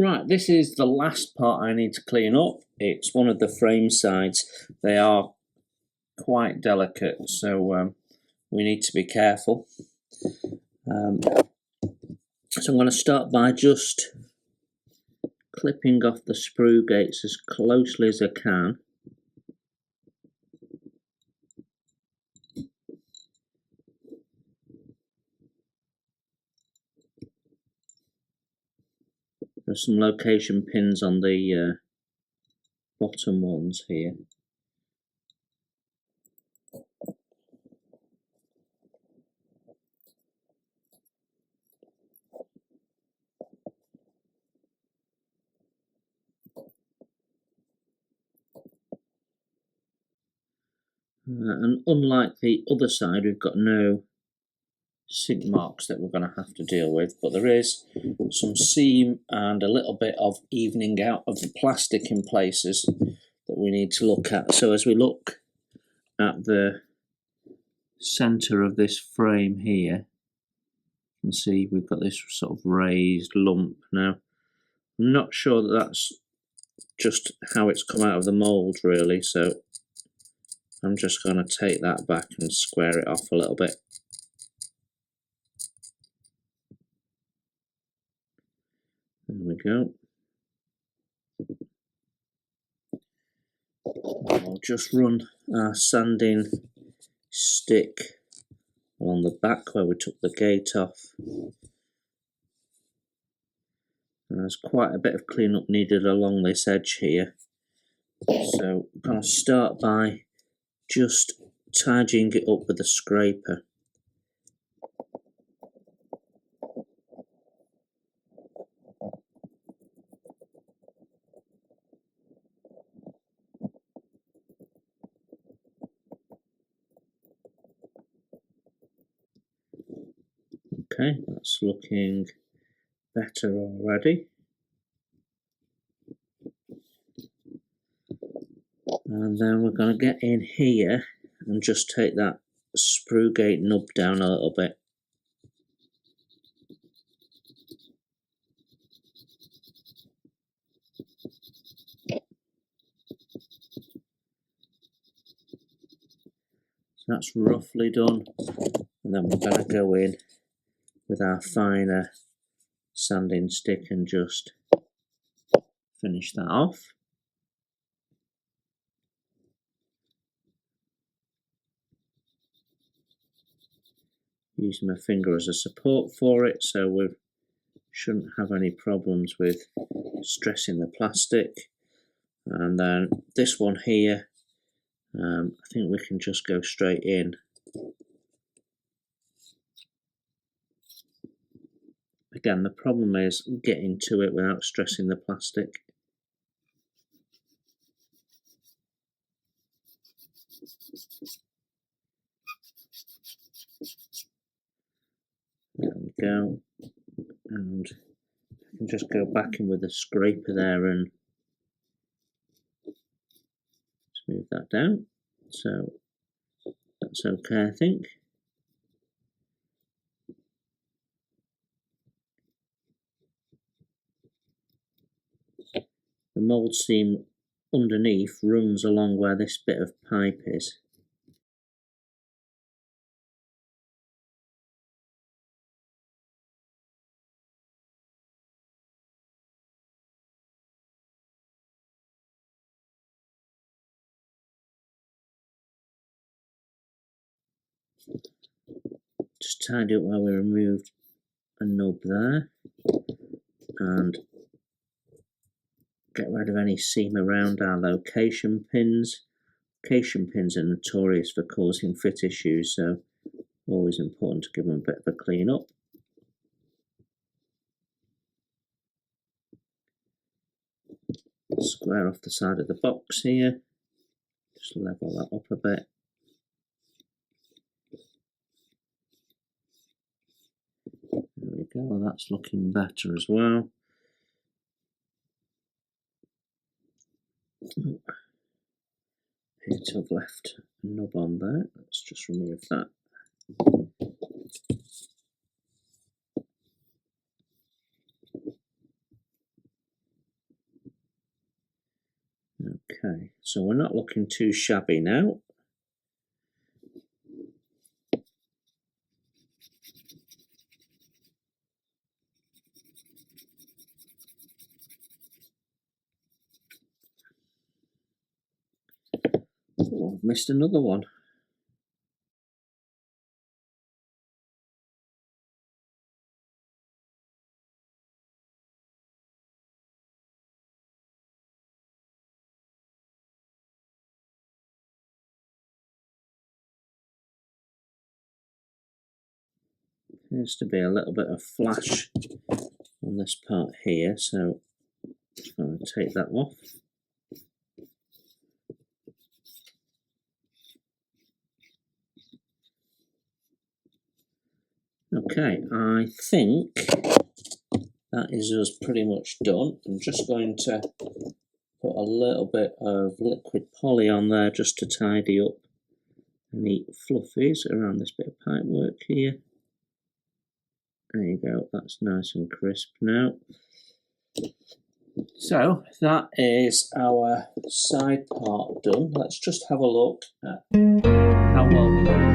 Right, this is the last part I need to clean up. It's one of the frame sides. They are quite delicate, so we need to be careful. So I'm going to start by just clipping off the sprue gates as closely as I can. There's some location pins on the bottom ones here. And unlike the other side, we've got no sink marks that we're going to have to deal with, but there is some seam and a little bit of evening out of the plastic in places that we need to look at. So as we look at the center of this frame here, you can see we've got this sort of raised lump. Now I'm not sure that that's just how it's come out of the mold really, so I'm just going to take that back and square it off a little bit. There we go. I'll just run our sanding stick along the back where we took the gate off. And there's quite a bit of cleanup needed along this edge here. So I'm going to start by just tidying it up with a scraper. Okay, that's looking better already. And then we're going to get in here and just take that sprue gate nub down a little bit. So that's roughly done. And then we're going to go in with our finer sanding stick and just finish that off. Using my finger as a support for it, so we shouldn't have any problems with stressing the plastic. And then this one here, I think we can just go straight in. Again, the problem is getting to it without stressing the plastic. There we go. And I can just go back in with a scraper there and smooth that down. So that's okay, I think. The mould seam underneath runs along where this bit of pipe is. Just tidy up where we removed a nub there and get rid of any seam around our location pins. Location pins are notorious for causing fit issues, so always important to give them a bit of a clean up. Square off the side of the box here, just level that up a bit. There we go, that's looking better as well. Appear to have left a nub on there, let's just remove that. Okay, so we're not looking too shabby now. Oh, I've missed another one. Appears to be a little bit of flash on this part here, so I'll take that off. Okay, I think that is us pretty much done. I'm just going to put a little bit of liquid poly on there just to tidy up any fluffies around this bit of pipework here. There you go, that's nice and crisp now. So that is our side part done. Let's just have a look at how well we've done.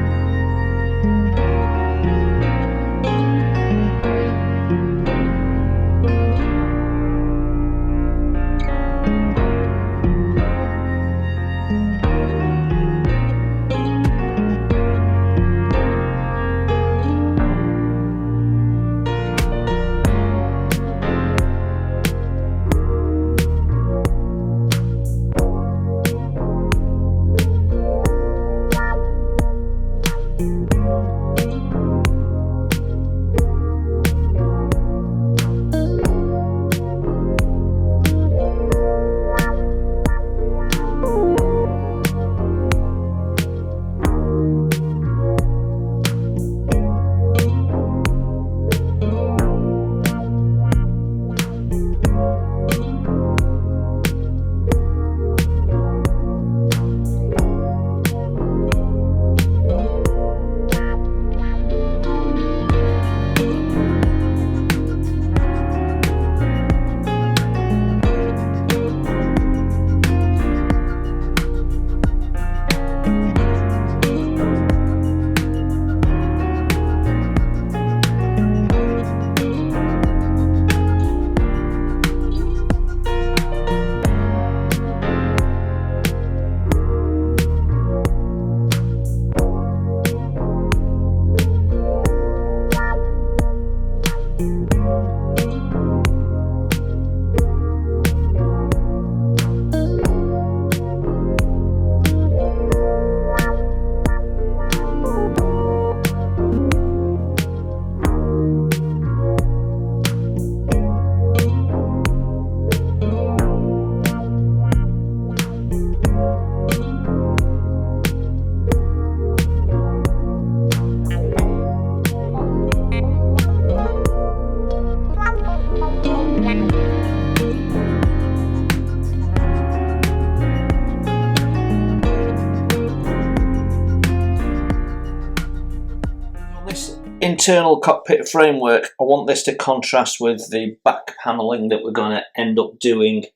Internal cockpit framework, I want this to contrast with the back panelling that we're going to end up doing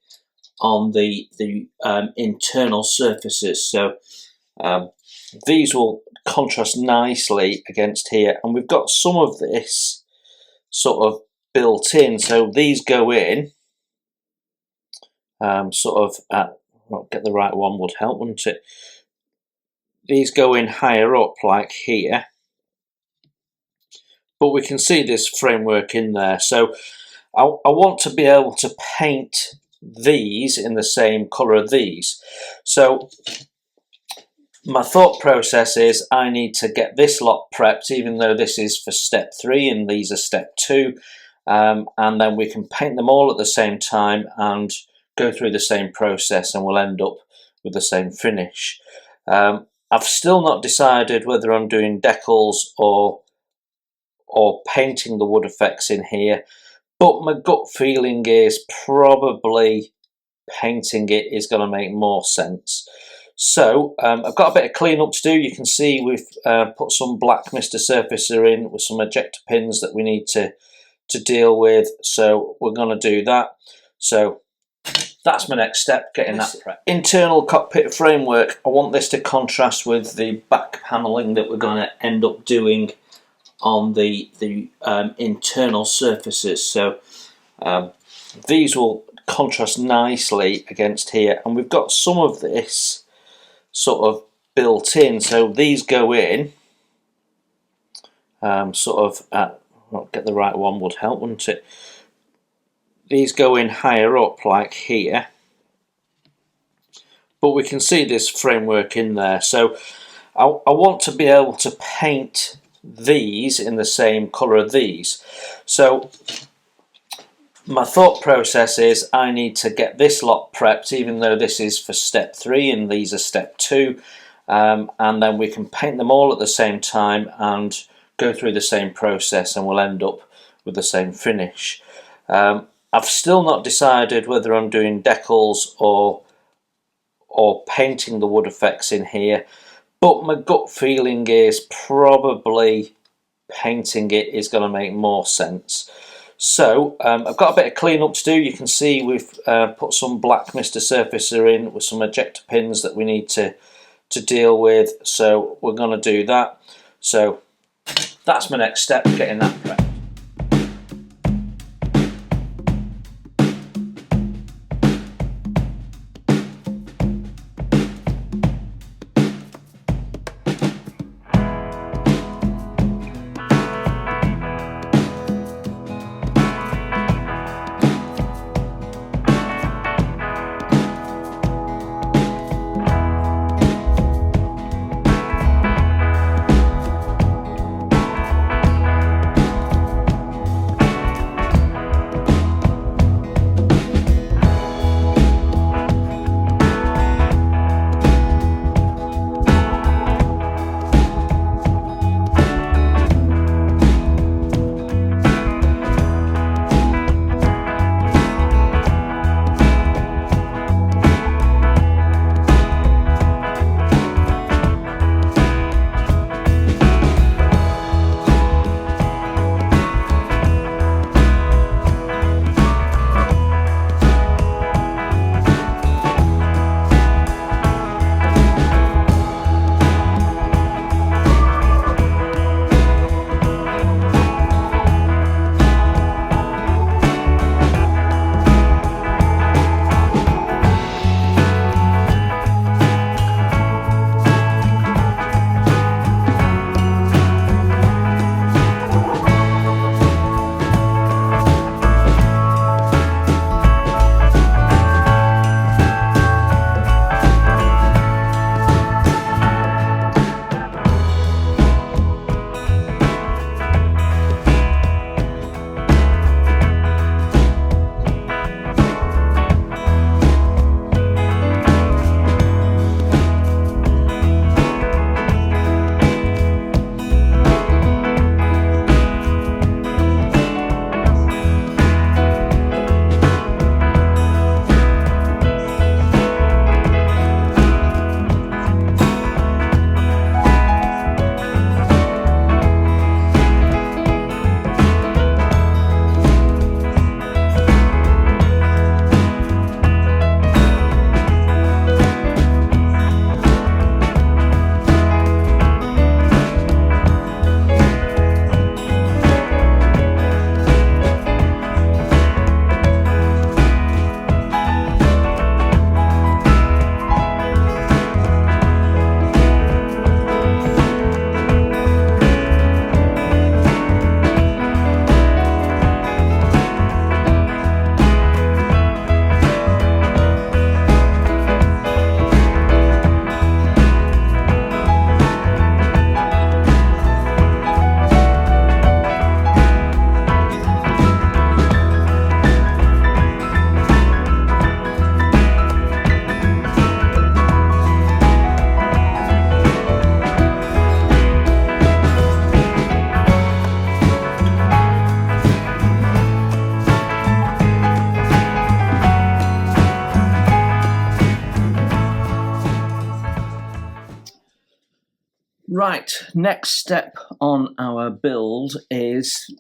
on the internal surfaces. So these will contrast nicely against here, and we've got some of this sort of built in. So these go in sort of at, well, get the right one would help, wouldn't it? These go in higher up like here. But we can see this framework in there. So I want to be able to paint these in the same colour of these. So my thought process is I need to get this lot prepped, even though this is for step 3 and these are step 2. And then we can paint them all at the same time and go through the same process, and we'll end up with the same finish. I've still not decided whether I'm doing decals or painting the wood effects in here, but my gut feeling is probably painting it is going to make more sense. So I've got a bit of cleanup to do. You can see we've put some black Mr. Surfacer in with some ejector pins that we need to deal with, so we're going to do that. So that's my next step, getting that prep. Internal cockpit framework, I want this to contrast with the back panelling that we're going to end up doing on the internal surfaces. So these will contrast nicely against here, and we've got some of this sort of built in. So these go in sort of at, well, get the right one would help, wouldn't it? These go in higher up, like here, but we can see this framework in there. So I want to be able to paint these in the same colour of these. So my thought process is I need to get this lot prepped, even though this is for step 3 and these are step 2, and then we can paint them all at the same time and go through the same process, and we'll end up with the same finish. I've still not decided whether I'm doing decals or painting the wood effects in here, but my gut feeling is probably painting it is going to make more sense. So I've got a bit of clean up to do. You can see we've put some black Mr. Surfacer in with some ejector pins that we need to deal with, so we're going to do that. So that's my next step, getting that prepped. Right, next step on our build is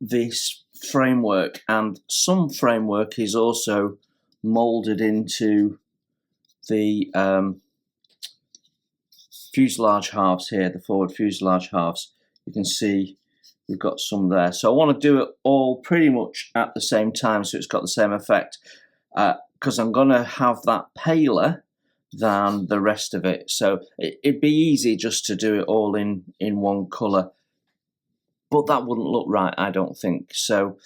this framework, and some framework is also moulded into the fuselage halves here, the forward fuselage halves. You can see we've got some there. So I want to do it all pretty much at the same time so it's got the same effect, because I'm going to have that paler than the rest of it. So it'd be easy just to do it all in one colour, but that wouldn't look right, I don't think. So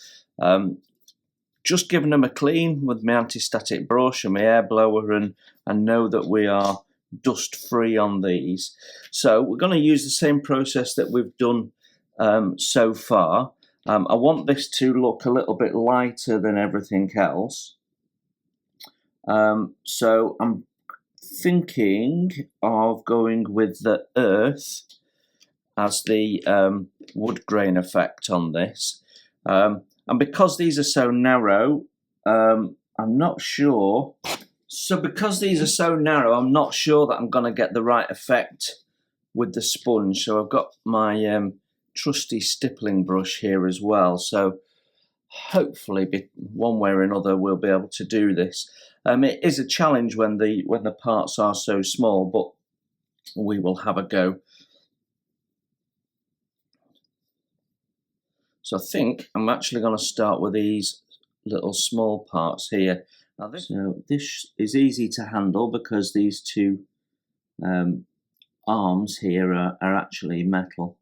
just giving them a clean with my anti-static brush and my air blower, and know that we are dust free on these. So we're going to use the same process that we've done so far. I want this to look a little bit lighter than everything else. So I'm thinking of going with the earth as the wood grain effect on this. And because these are so narrow, I'm not sure. So because these are so narrow, I'm not sure that I'm going to get the right effect with the sponge. So I've got my trusty stippling brush here as well. So hopefully, one way or another, we'll be able to do this. It is a challenge when the parts are so small, but we will have a go. So I think I'm actually going to start with these little small parts here. Now this is easy to handle because these two arms here are actually metal.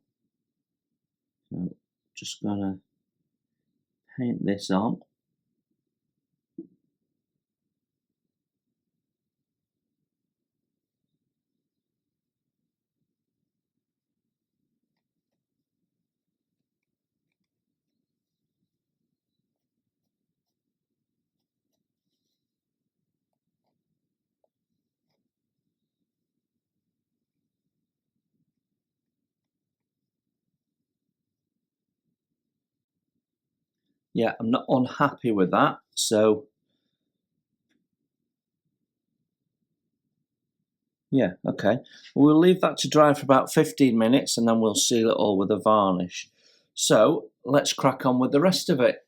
So just going to paint this on. Yeah, I'm not unhappy with that, so yeah, okay. We'll leave that to dry for about 15 minutes and then we'll seal it all with a varnish. So let's crack on with the rest of it.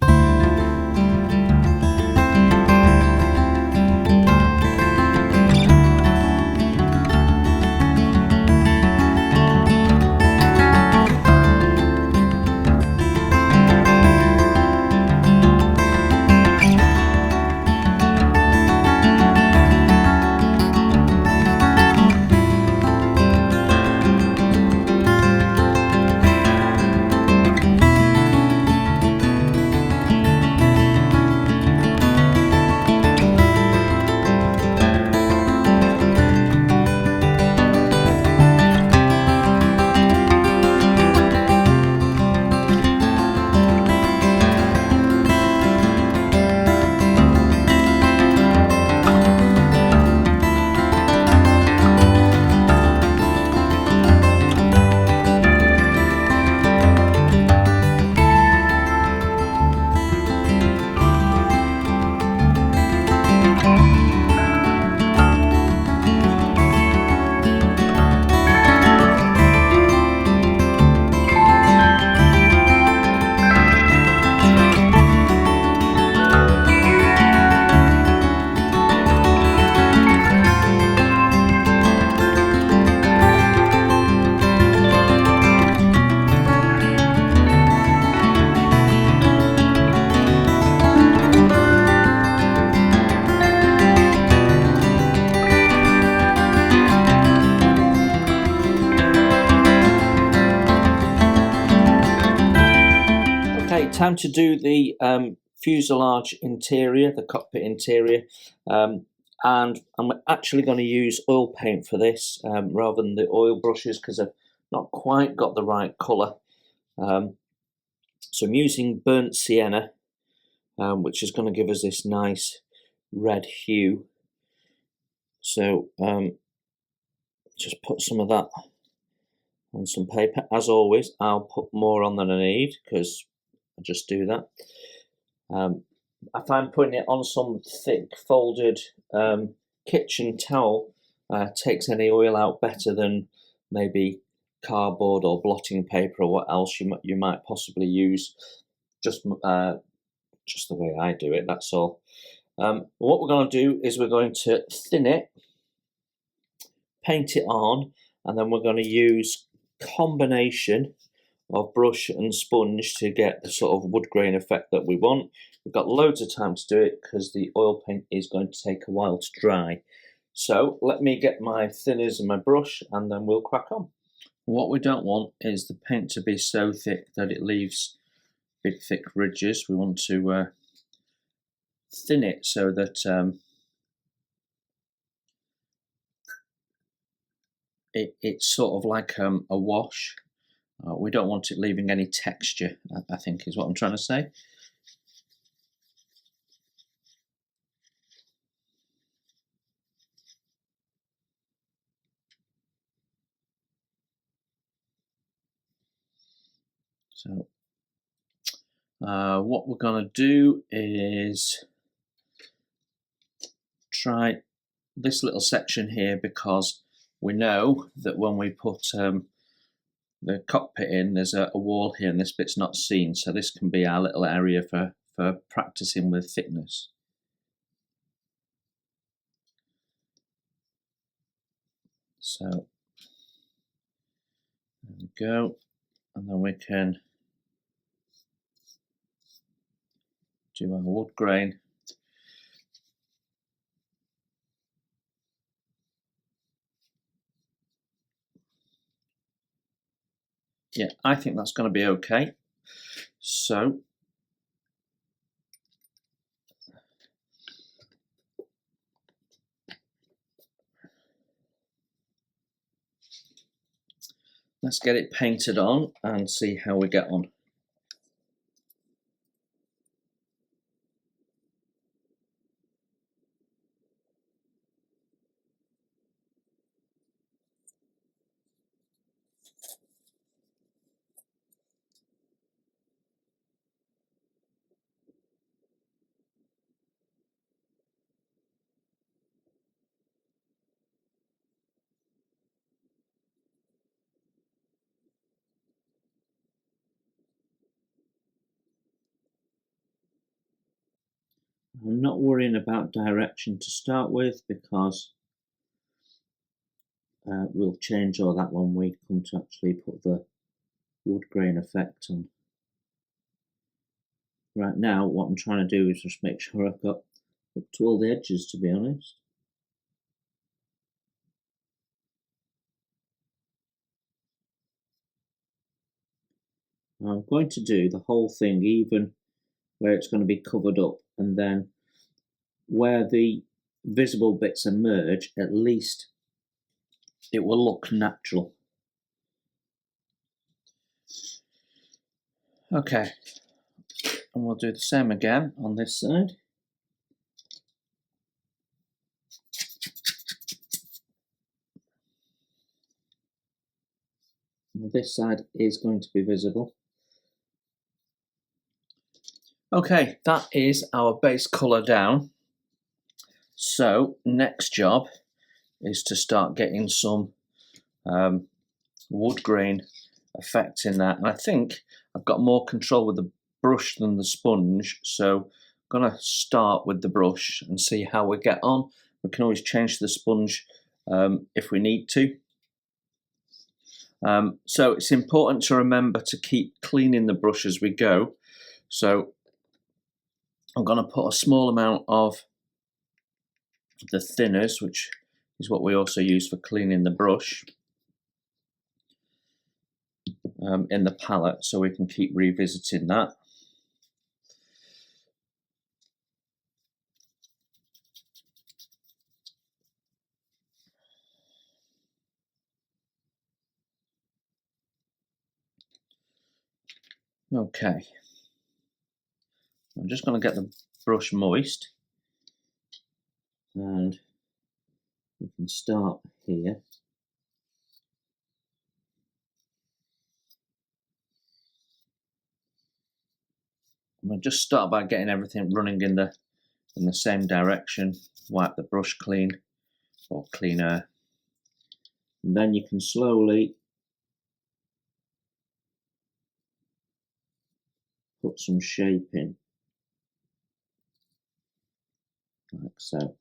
Time to do the fuselage interior, the cockpit interior, and I'm actually going to use oil paint for this rather than the oil brushes because I've not quite got the right colour. So I'm using burnt sienna, which is going to give us this nice red hue. So just put some of that on some paper. As always, I'll put more on than I need because I just do that. I find putting it on some thick folded kitchen towel takes any oil out better than maybe cardboard or blotting paper or what else you might possibly use. Just the way I do it, that's all. What we're going to do is we're going to thin it, paint it on, and then we're going to use combination of brush and sponge to get the sort of wood grain effect that we want. We've got loads of time to do it because the oil paint is going to take a while to dry. So let me get my thinners and my brush and then we'll crack on. What we don't want is the paint to be so thick that it leaves big thick ridges. We want to thin it so that it's sort of like a wash. We don't want it leaving any texture, I think is what I'm trying to say. So what we're going to do is try this little section here, because we know that when we put the cockpit in, there's a wall here and this bit's not seen, so this can be our little area for practicing with thickness. So there we go, and then we can do our wood grain. Yeah, I think that's going to be okay. So let's get it painted on and see how we get on. I'm not worrying about direction to start with, because we'll change all that when we come to actually put the wood grain effect on. Right now, what I'm trying to do is just make sure I've got up to all the edges, to be honest. I'm going to do the whole thing, even where it's going to be covered up, and then where the visible bits emerge, at least it will look natural. Okay, and we'll do the same again on this side. And this side is going to be visible. Okay, that is our base colour down. So next job is to start getting some wood grain effect in that. And I think I've got more control with the brush than the sponge, so I'm going to start with the brush and see how we get on. We can always change the sponge if we need to. So it's important to remember to keep cleaning the brush as we go. So I'm going to put a small amount of the thinners, which is what we also use for cleaning the brush, in the palette, so we can keep revisiting that. Okay, I'm just going to get the brush moist, and we can start here. I'm going to just start by getting everything running in the same direction. Wipe the brush clean, or cleaner, and then you can slowly put some shape in. like so.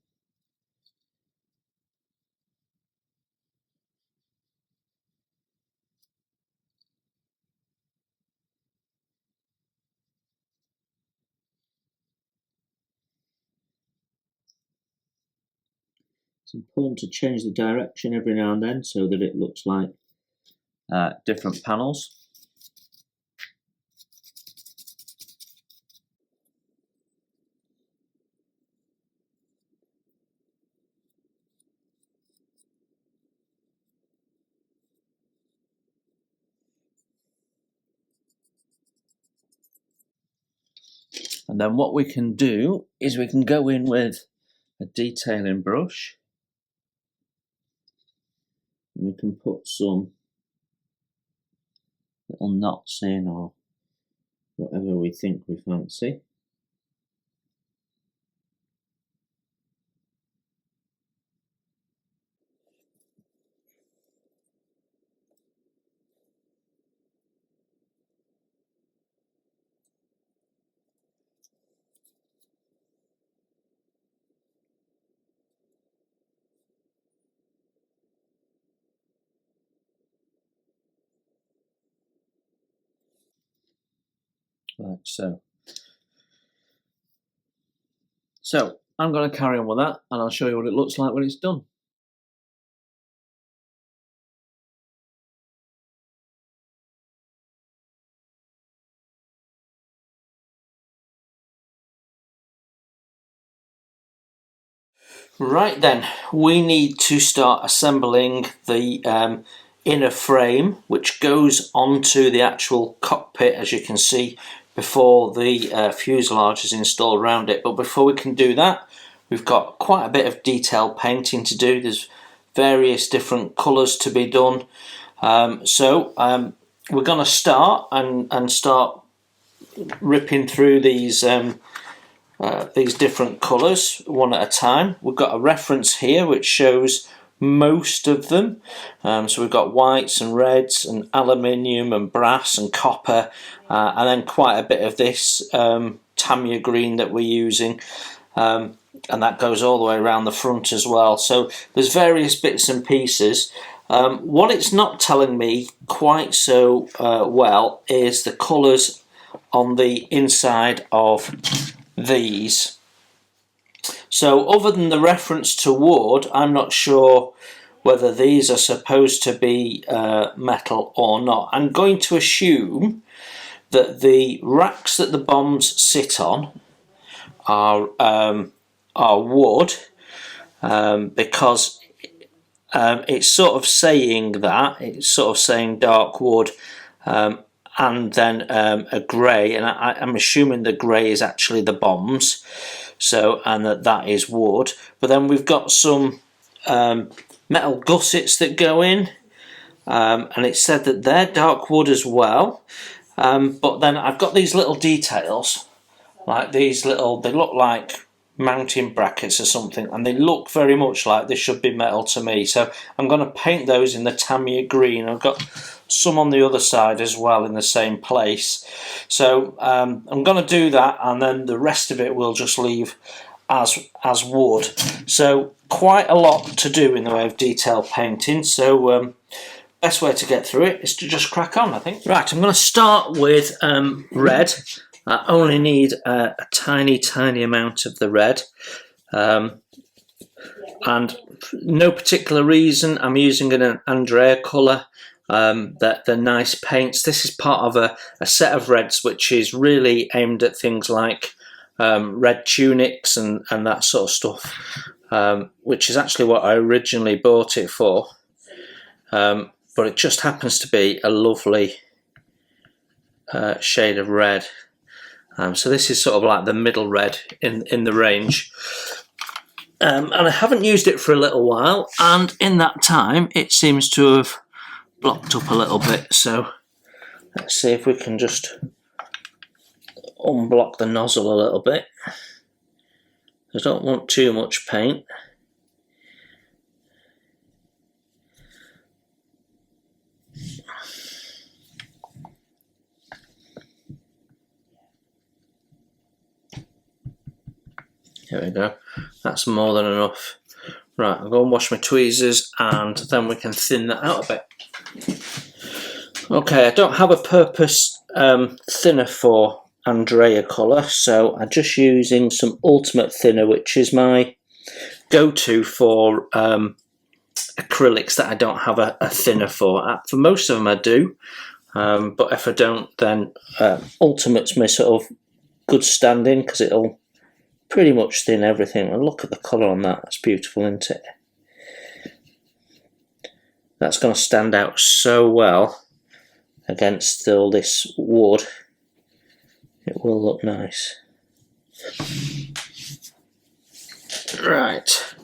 It's important to change the direction every now and then so that it looks like different panels. And then what we can do is we can go in with a detailing brush, and we can put some little knots in or whatever we think we fancy. Like so. So I'm going to carry on with that, and I'll show you what it looks like when it's done. Right then, we need to start assembling the inner frame, which goes onto the actual cockpit, as you can see, before the fuselage is installed around it. But before we can do that, we've got quite a bit of detail painting to do. There's various different colours to be done. So we're going to start and start ripping through these different colours one at a time. We've got a reference here which shows most of them. So we've got whites and reds and aluminium and brass and copper, and then quite a bit of this Tamiya green that we're using. And that goes all the way around the front as well. So there's various bits and pieces. What it's not telling me quite so well is the colours on the inside of these. So other than the reference to wood, I'm not sure whether these are supposed to be metal or not. I'm going to assume that the racks that the bombs sit on are wood, because it's sort of saying that, it's sort of saying dark wood, and then a grey, and I'm assuming the grey is actually the bombs, so, and that is wood. But then we've got some metal gussets that go in, and it said that they're dark wood as well. But then I've got these little details, like these little, they look like mounting brackets or something, and they look very much like they should be metal to me. So I'm going to paint those in the Tamiya green. I've got some on the other side as well in the same place. So I'm going to do that, and then the rest of it we'll just leave as wood. So quite a lot to do in the way of detail painting. So best way to get through it is to just crack on, I think. Right, I'm going to start with red. I only need a tiny amount of the red, and for no particular reason I'm using an Andrea colour. They're nice paints. This is part of a set of reds which is really aimed at things like red tunics and that sort of stuff, which is actually what I originally bought it for, but it just happens to be a lovely shade of red. So this is sort of like the middle red in the range. And I haven't used it for a little while, and in that time it seems to have blocked up a little bit. So let's see if we can just unblock the nozzle a little bit. I don't want too much paint. There we go. That's more than enough. Right, I'll go and wash my tweezers and then we can thin that out a bit. Okay, I don't have a purpose thinner for Andrea colour, so I'm just using some Ultimate Thinner, which is my go-to for acrylics that I don't have a thinner for. For most of them I do, but if I don't, then Ultimate's my sort of good stand-in, because it'll pretty much thin everything. And look at the colour on that, that's beautiful, isn't it? That's going to stand out so well against all this wood. It will look nice. Right.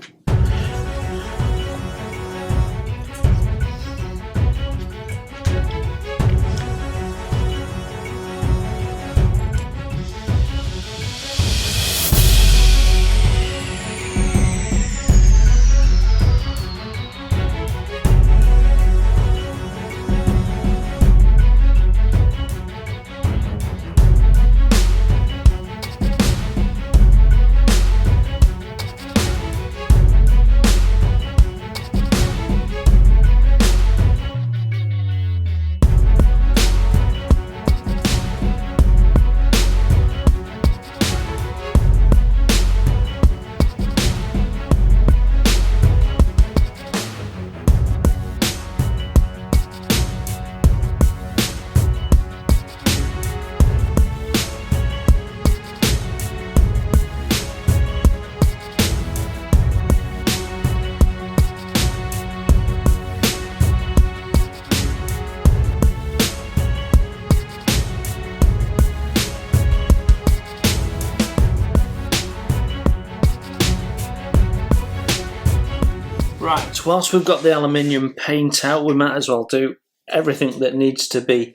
Right, whilst we've got the aluminium paint out, we might as well do everything that needs to be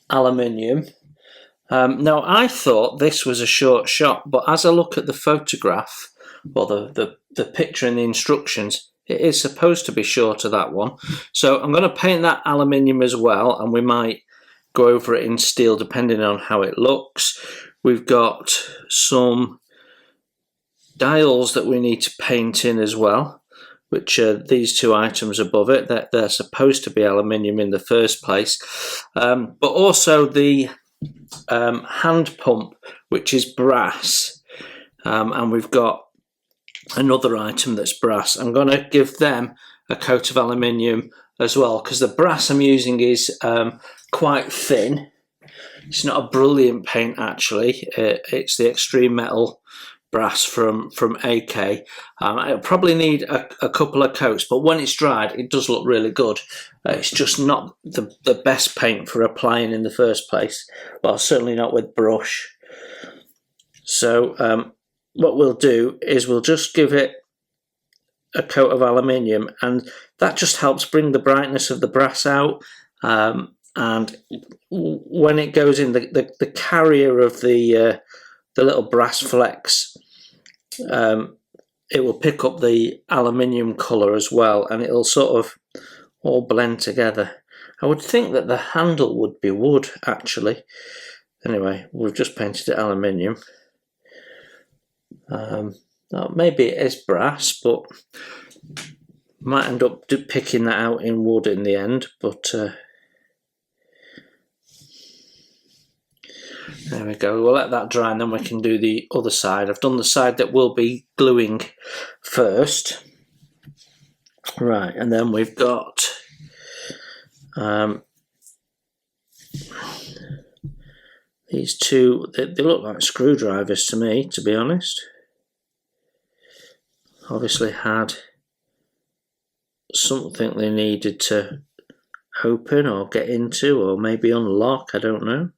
aluminium. Now, I thought this was a short shot, but as I look at the photograph, or the picture in the instructions, it is supposed to be shorter, that one. So I'm going to paint that aluminium as well, and we might go over it in steel depending on how it looks. We've got some dials that we need to paint in as well, which are these two items above it. They're supposed to be aluminium in the first place, but also the hand pump, which is brass, and we've got another item that's brass. I'm going to give them a coat of aluminium as well, because the brass I'm using is quite thin. It's not a brilliant paint actually. It's the extreme metal brass from AK. It'll probably need a couple of coats, but when it's dried it does look really good. It's just not the best paint for applying in the first place. Well, certainly not with brush. So what we'll do is we'll just give it a coat of aluminium, and that just helps bring the brightness of the brass out, and when it goes in, the carrier of the little brass flecks, it will pick up the aluminium colour as well, and it'll sort of all blend together. I would think that the handle would be wood actually. Anyway, we've just painted it aluminium. Maybe it is brass, but might end up picking that out in wood in the end, but there we go. We'll let that dry and then we can do the other side. I've done the side that we'll be gluing first. Right, and then we've got these two. They look like screwdrivers to me, to be honest. Obviously had something they needed to open or get into, or maybe unlock, I don't know.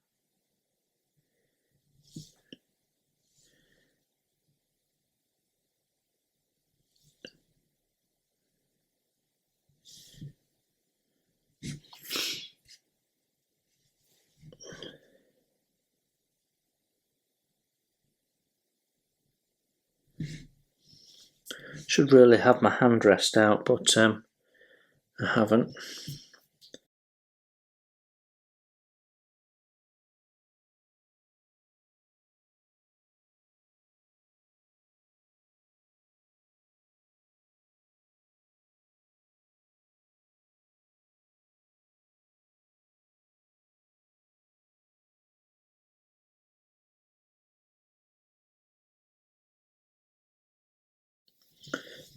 Should really have my hand rest out, but I haven't.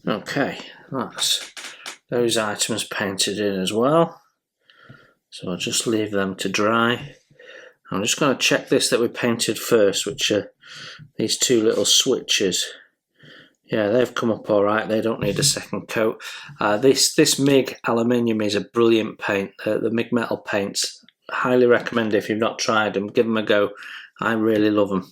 Okay, that's those items painted in as well. So I'll just leave them to dry. I'm just going to check this that we painted first, which are these two little switches. Yeah, they've come up all right. They don't need a second coat. This MIG aluminium is a brilliant paint. The MIG metal paints, highly recommend if you've not tried them. Give them a go. I really love them.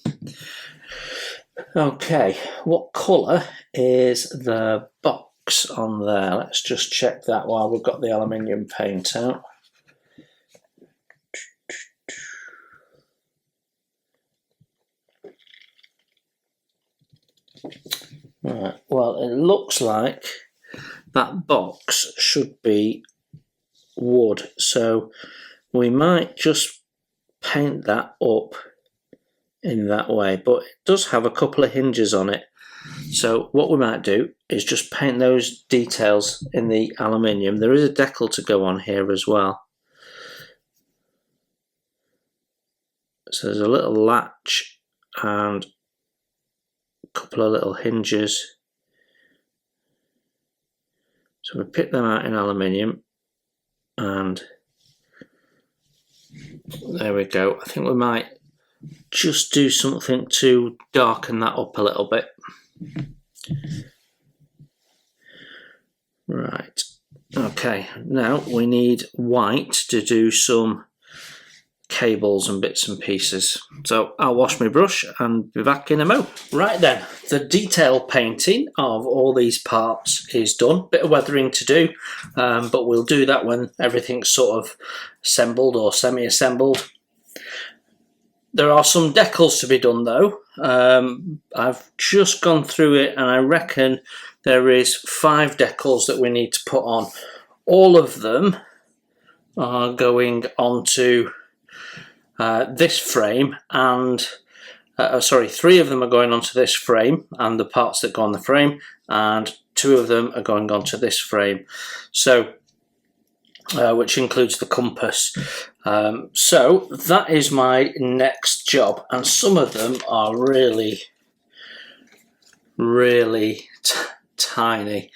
Okay, what colour is the box on there? Let's just check that while we've got the aluminium paint out. Right, well, it looks like that box should be wood, so we might just paint that up in that way, but it does have a couple of hinges on it. So what we might do is just paint those details in the aluminium. There is a decal to go on here as well. So there's a little latch and a couple of little hinges. So we pick them out in aluminium, and there we go. I think we might just do something to darken that up a little bit. Right, okay, now we need white to do some cables and bits and pieces. So I'll wash my brush and be back in a mo. Right then, the detail painting of all these parts is done. Bit of weathering to do, but we'll do that when everything's sort of assembled or semi-assembled. There are some decals to be done though. I've just gone through it and I reckon there is 5 decals that we need to put on. All of them are going onto this frame, and 3 of them are going onto this frame and the parts that go on the frame, and 2 of them are going onto this frame. So which includes the compass. So that is my next job, and some of them are really tiny,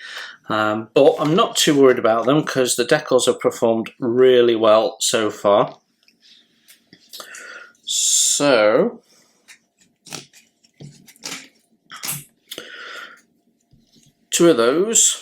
but I'm not too worried about them because the decals have performed really well so far. So two of those.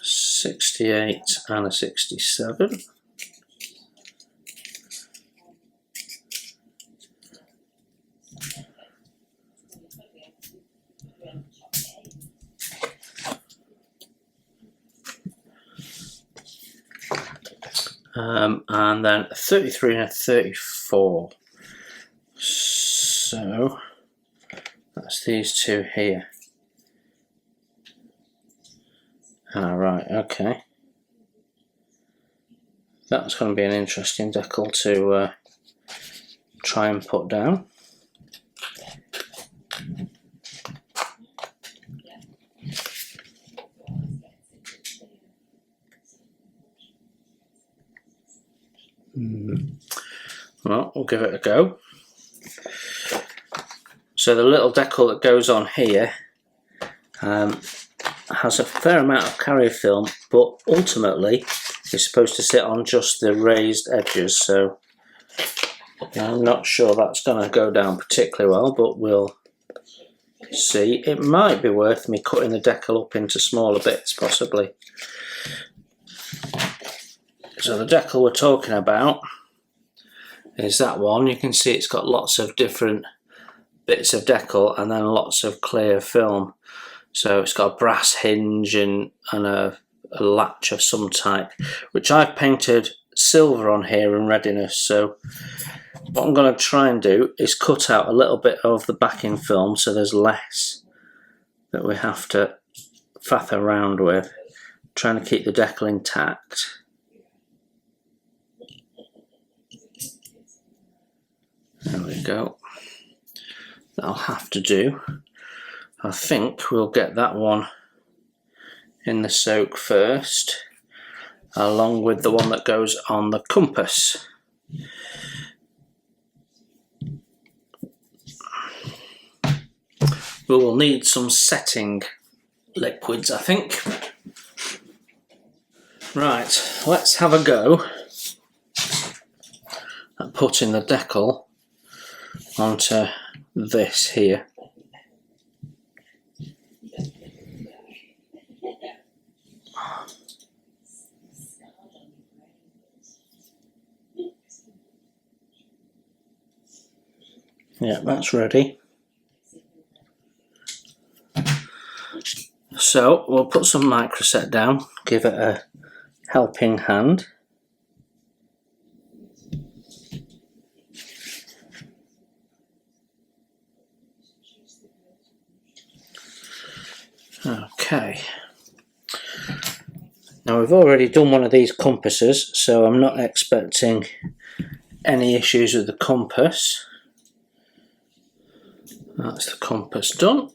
'68 and a '67. And then a 33 and a 34. So that's these two here. Alright, okay. That's going to be an interesting decal to try and put down. Well, we'll give it a go. So the little decal that goes on here has a fair amount of carrier film, but ultimately it's supposed to sit on just the raised edges, so I'm not sure that's going to go down particularly well, but we'll see. It might be worth me cutting the decal up into smaller bits, possibly. So the decal we're talking about is that one. You can see it's got lots of different bits of decal and then lots of clear film. So it's got a brass hinge and a latch of some type, which I've painted silver on here in readiness. So what I'm going to try and do is cut out a little bit of the backing film so there's less that we have to faff around with, trying to keep the decal intact. There we go. That'll have to do. I think we'll get that one in the soak first, along with the one that goes on the compass. We will need some setting liquids, I think. Right, let's have a go at putting the decal onto this here. Yeah, that's ready. So we'll put some microset down, give it a helping hand. Okay. Now we've already done one of these compasses, so I'm not expecting any issues with the compass. That's the compass done.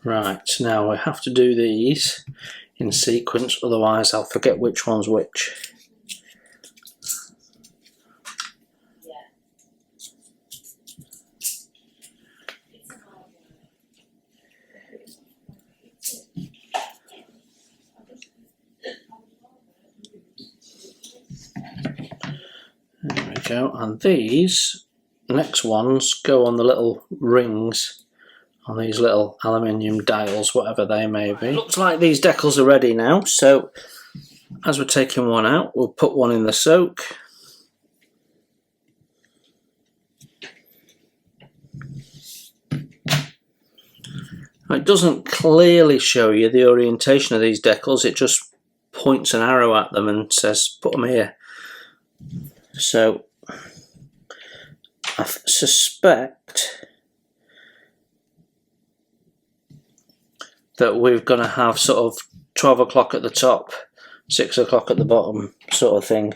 Right, now we have to do these in sequence, otherwise I'll forget which one's which. There we go, and these next ones go on the little rings on these little aluminium dials, whatever they may be. Looks like these decals are ready now, so as we're taking one out, we'll put one in the soak. It doesn't clearly show you the orientation of these decals, it just points an arrow at them and says put them here. So I suspect that we're going to have sort of 12 o'clock at the top, 6 o'clock at the bottom sort of thing.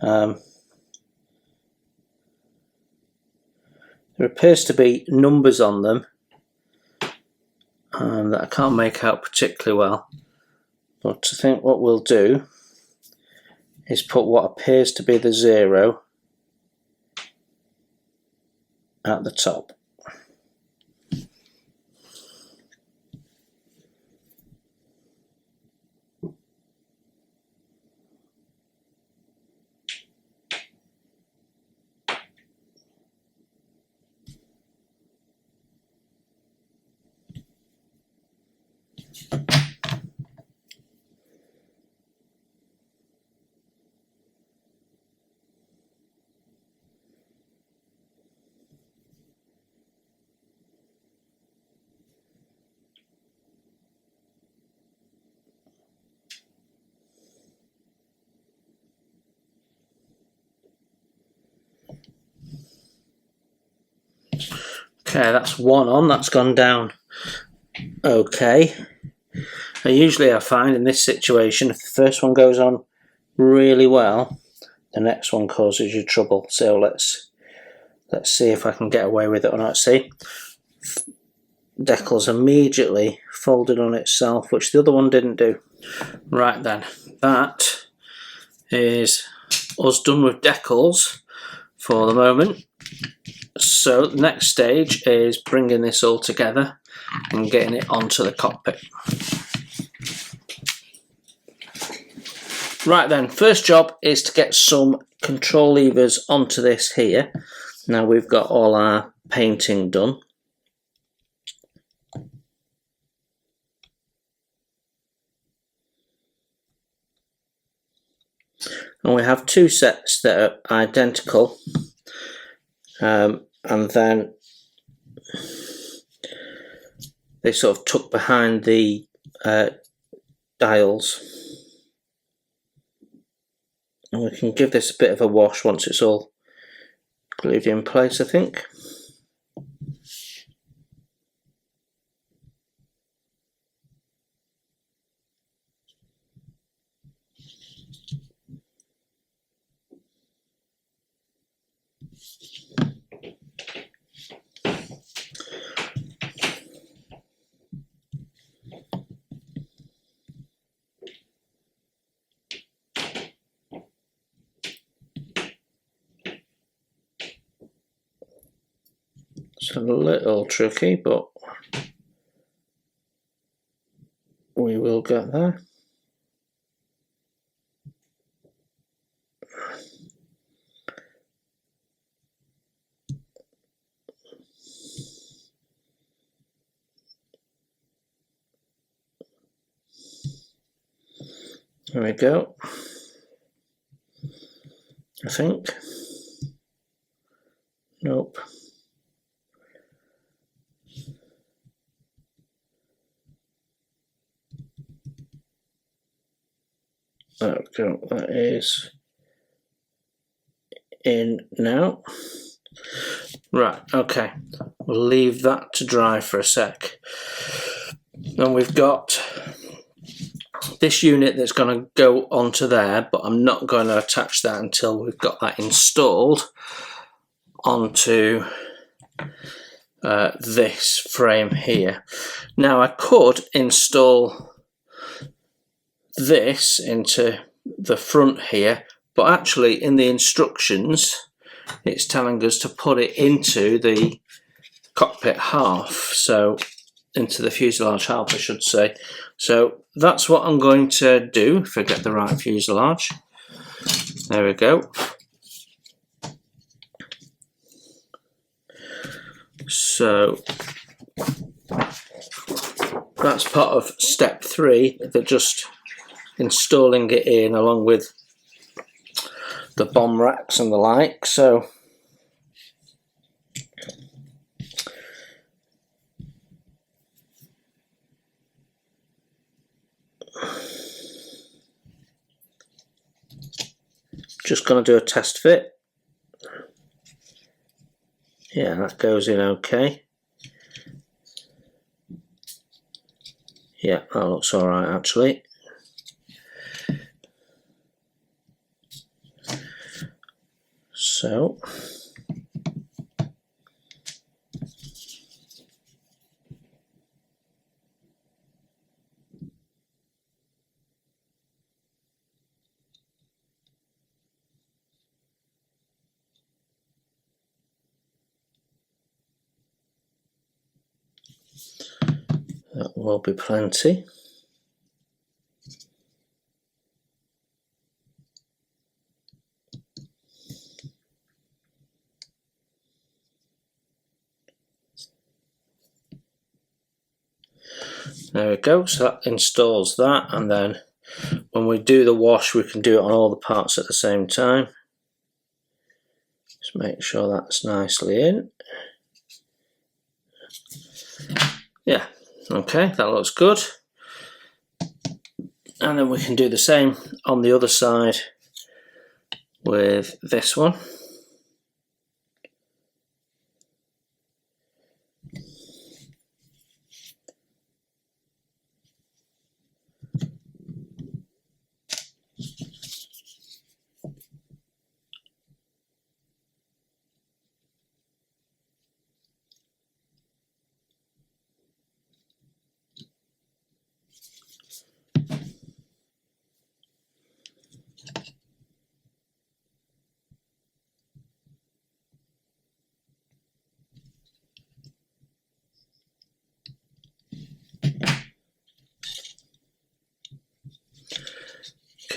There appears to be numbers on them that I can't make out particularly well, but I think what we'll do is put what appears to be the 0 at the top. Okay, that's one on, that's gone down. Okay. Now usually I find in this situation, if the first one goes on really well, the next one causes you trouble. So let's see if I can get away with it or not. See, decal's immediately folded on itself, which the other one didn't do. Right then, that is us done with decals for the moment. So the next stage is bringing this all together and getting it onto the cockpit. Right then, first job is to get some control levers onto this here. Now we've got all our painting done. And we have two sets that are identical. And then they sort of tuck behind the dials. And we can give this a bit of a wash once it's all glued in place, I think. It's a little tricky, but we will get there. There we go. I think. Nope. There we go. That is in now. Right, okay. We'll leave that to dry for a sec. Then we've got this unit that's going to go onto there, but I'm not going to attach that until we've got that installed onto this frame here. Now I could install this into the front here, but actually in the instructions it's telling us to put it into the cockpit half, so into the fuselage half I should say. So that's what I'm going to do if I get the right fuselage. There we go. So that's part of step 3, they're just installing it in along with the bomb racks and the like. So just going to do a test fit. Yeah, that goes in okay. Yeah, that looks alright actually. So that will be plenty. There we go, so that installs that, and then when we do the wash we can do it on all the parts at the same time. Just make sure that's nicely in. Yeah, okay, that looks good. And then we can do the same on the other side with this one.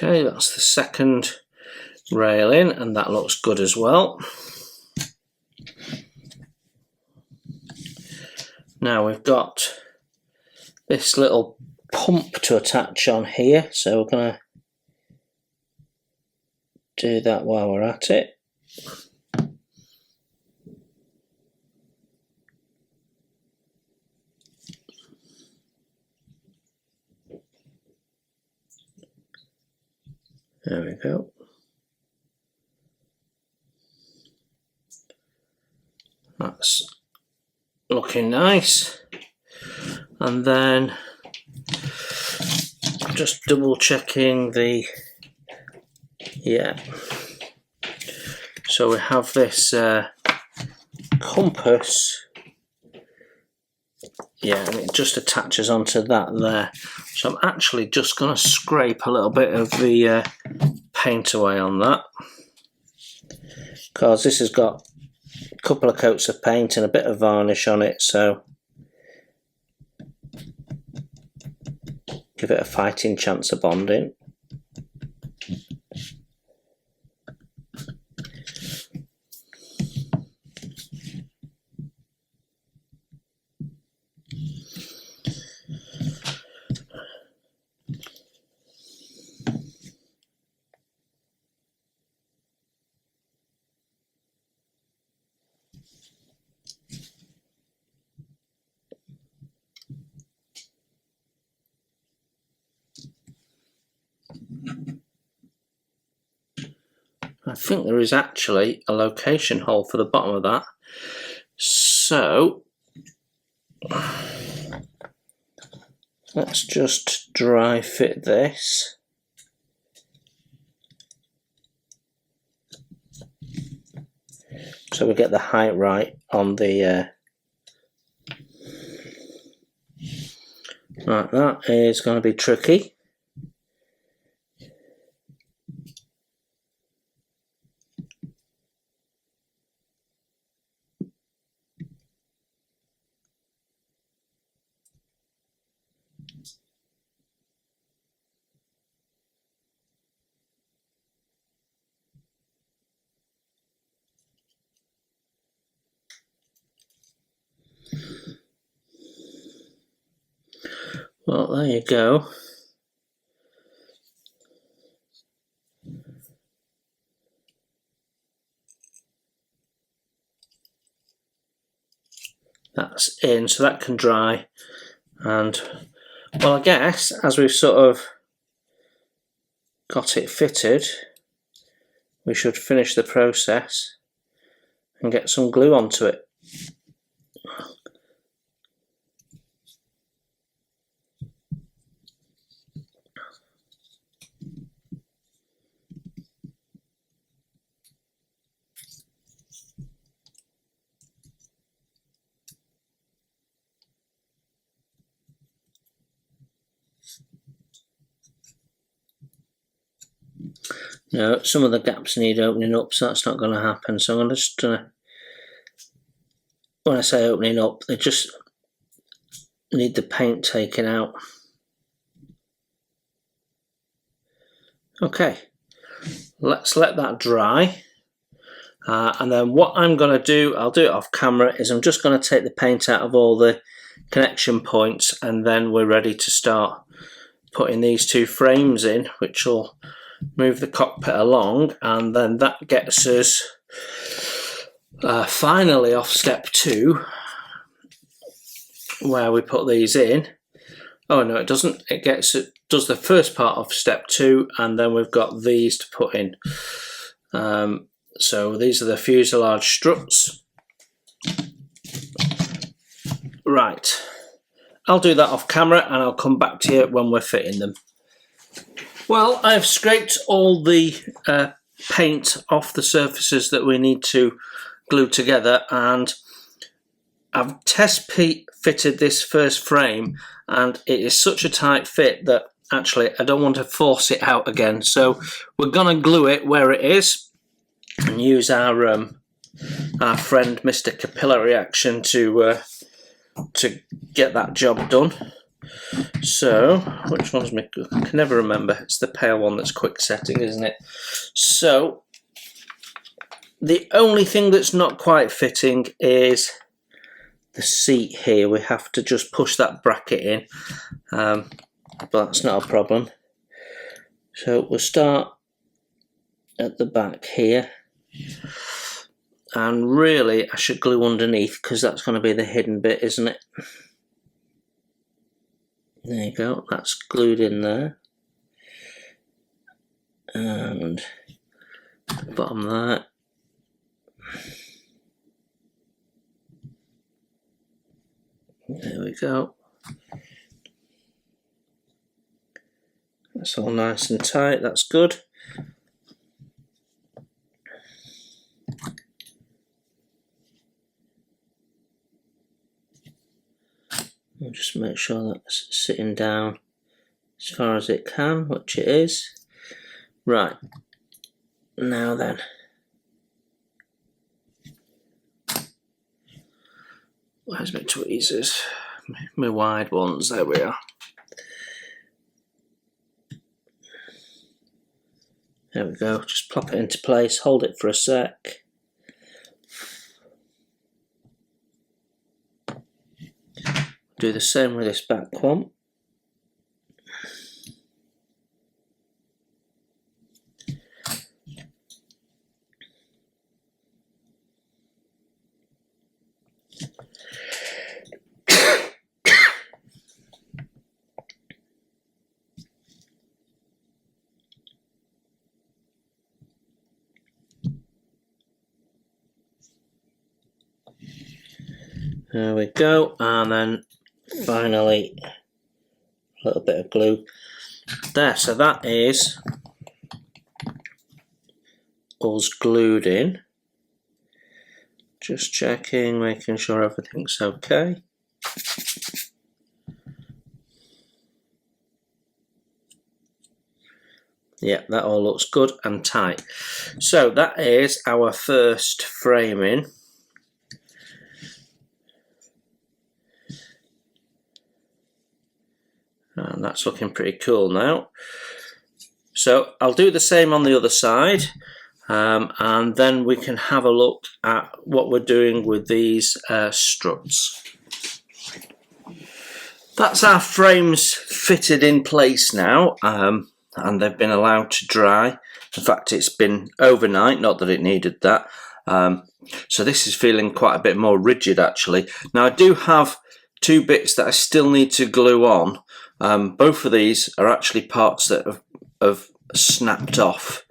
Okay, that's the second rail in, and that looks good as well. Now we've got this little pump to attach on here, so we're going to do that while we're at it. There we go. That's looking nice. And then just double checking the, yeah. So we have this compass. Yeah, and it just attaches onto that there. So I'm actually just going to scrape a little bit of the paint away on that, because this has got a couple of coats of paint and a bit of varnish on it, so give it a fighting chance of bonding. I think there is actually a location hole for the bottom of that, so let's just dry fit this. So we get the height right on the right, that is going to be tricky. Well, there you go. That's in, so that can dry. And, well, I guess as we've sort of got it fitted, we should finish the process and get some glue onto it. Now, some of the gaps need opening up, so that's not going to happen. So I'm just going to, when I say opening up, they just need the paint taken out. Okay, let's let that dry. And then what I'm going to do, I'll do it off camera, is I'm just going to take the paint out of all the connection points, and then we're ready to start putting these two frames in, which will move the cockpit along, and then that gets us finally off step 2, where we put these in. Oh no, it doesn't. It does the first part of step 2, and then we've got these to put in. So these are the fuselage struts. Right, I'll do that off camera and I'll come back to you when we're fitting them. Well, I've scraped all the paint off the surfaces that we need to glue together, and I've test fitted this first frame, and it is such a tight fit that actually I don't want to force it out again. So we're going to glue it where it is and use our friend Mr. Capillary Action to get that job done. So, which one's my, I can never remember, it's the pale one that's quick setting, isn't it? So, the only thing that's not quite fitting is the seat here. We have to just push that bracket in, but that's not a problem. So, we'll start at the back here, and really I should glue underneath because that's going to be the hidden bit, isn't it? There you go, that's glued in there, and the bottom there. There we go. That's all nice and tight, that's good. I'll just make sure that's sitting down as far as it can, which it is. Right, now then, Where's my tweezers? My wide ones, there we are. There we go, just plop it into place, hold it for a sec. Do the same with this back one. There we go, and then finally a little bit of glue there. So that is us glued in. Just checking, making sure everything's okay. Yeah, that all looks good and tight. So that is our first framing. And that's looking pretty cool now. So I'll do the same on the other side, and then we can have a look at what we're doing with these struts. That's our frames fitted in place now, and they've been allowed to dry. In fact, it's been overnight, not that it needed that. So this is feeling quite a bit more rigid actually. Now I do have two bits that I still need to glue on. Both of these are actually parts that have snapped off,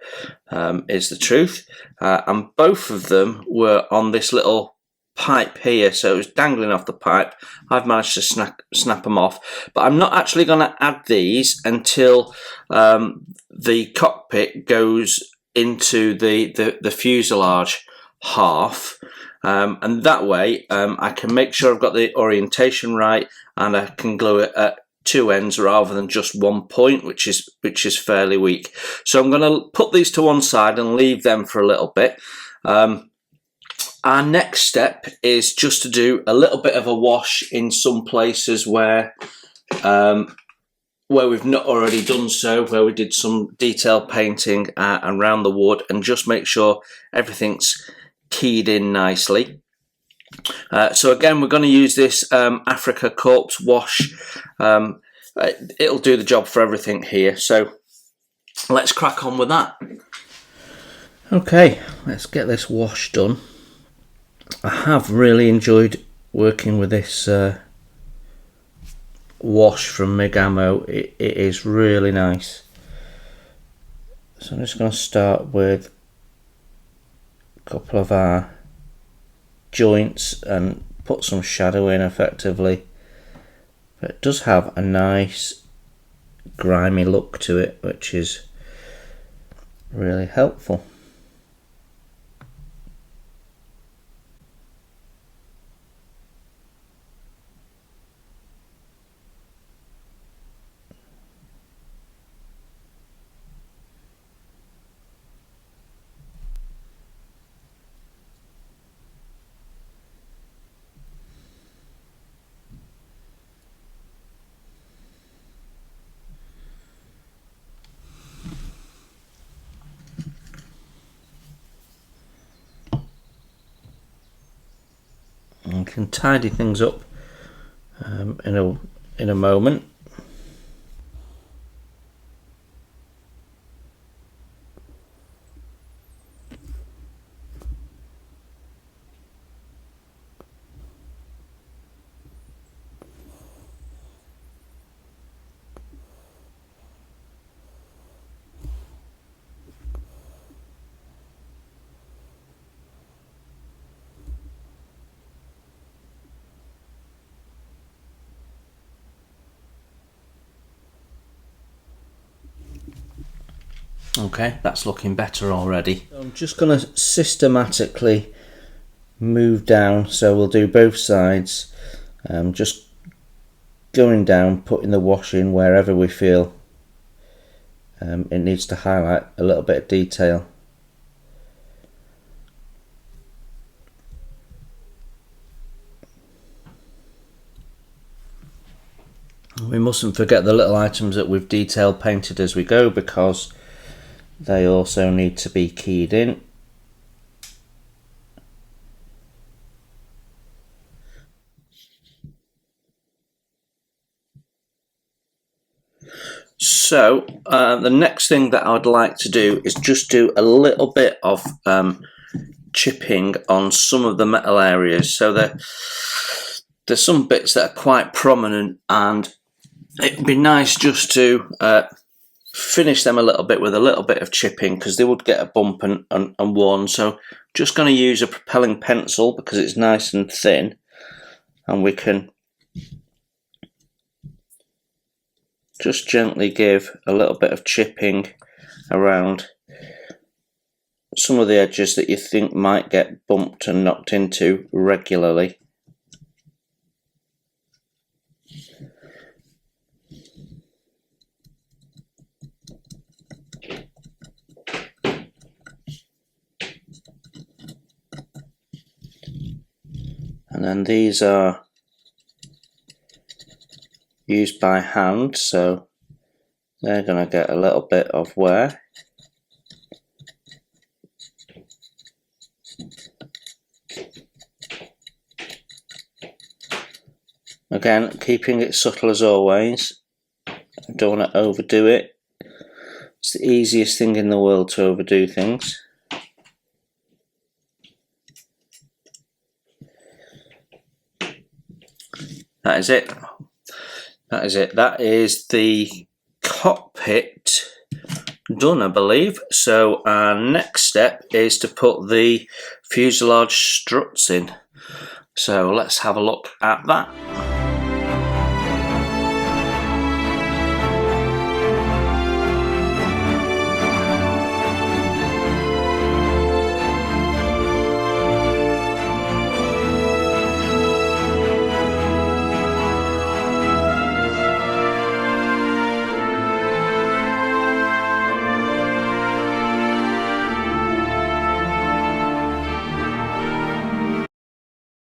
is the truth. And both of them were on this little pipe here, so it was dangling off the pipe. I've managed to snap them off, but I'm not actually going to add these until the cockpit goes into the fuselage half. And that way I can make sure I've got the orientation right, and I can glue it at two ends rather than just one point, which is fairly weak. So I'm going to put these to one side and leave them for a little bit. Our next step is just to do a little bit of a wash in some places where we've not already done so, where we did some detail painting around the wood, and just make sure everything's keyed in nicely. So again, we're going to use this Africa Corpse wash. It'll do the job for everything here, so let's crack on with that. Okay, let's get this wash done. I have really enjoyed working with this wash from MIG Ammo. It is really nice. So I'm just going to start with a couple of our joints and put some shadow in effectively. But it does have a nice grimy look to it, which is really helpful. I can tidy things up in a moment. Okay, that's looking better already. I'm just going to systematically move down, so we'll do both sides. Just going down, putting the wash in wherever we feel it needs to highlight a little bit of detail. We mustn't forget the little items that we've detail painted as we go, because they also need to be keyed in. So the next thing that I would like to do is just do a little bit of chipping on some of the metal areas. So there's some bits that are quite prominent, and it would be nice just to finish them a little bit with a little bit of chipping, because they would get a bump and worn. So just going to use a propelling pencil because it's nice and thin, and we can just gently give a little bit of chipping around some of the edges that you think might get bumped and knocked into regularly. And then these are used by hand, so they're going to get a little bit of wear. Again, keeping it subtle as always. I don't want to overdo it. It's the easiest thing in the world to overdo things. That is it. That is it. That is the cockpit done, I believe. So our next step is to put the fuselage struts in. So let's have a look at that.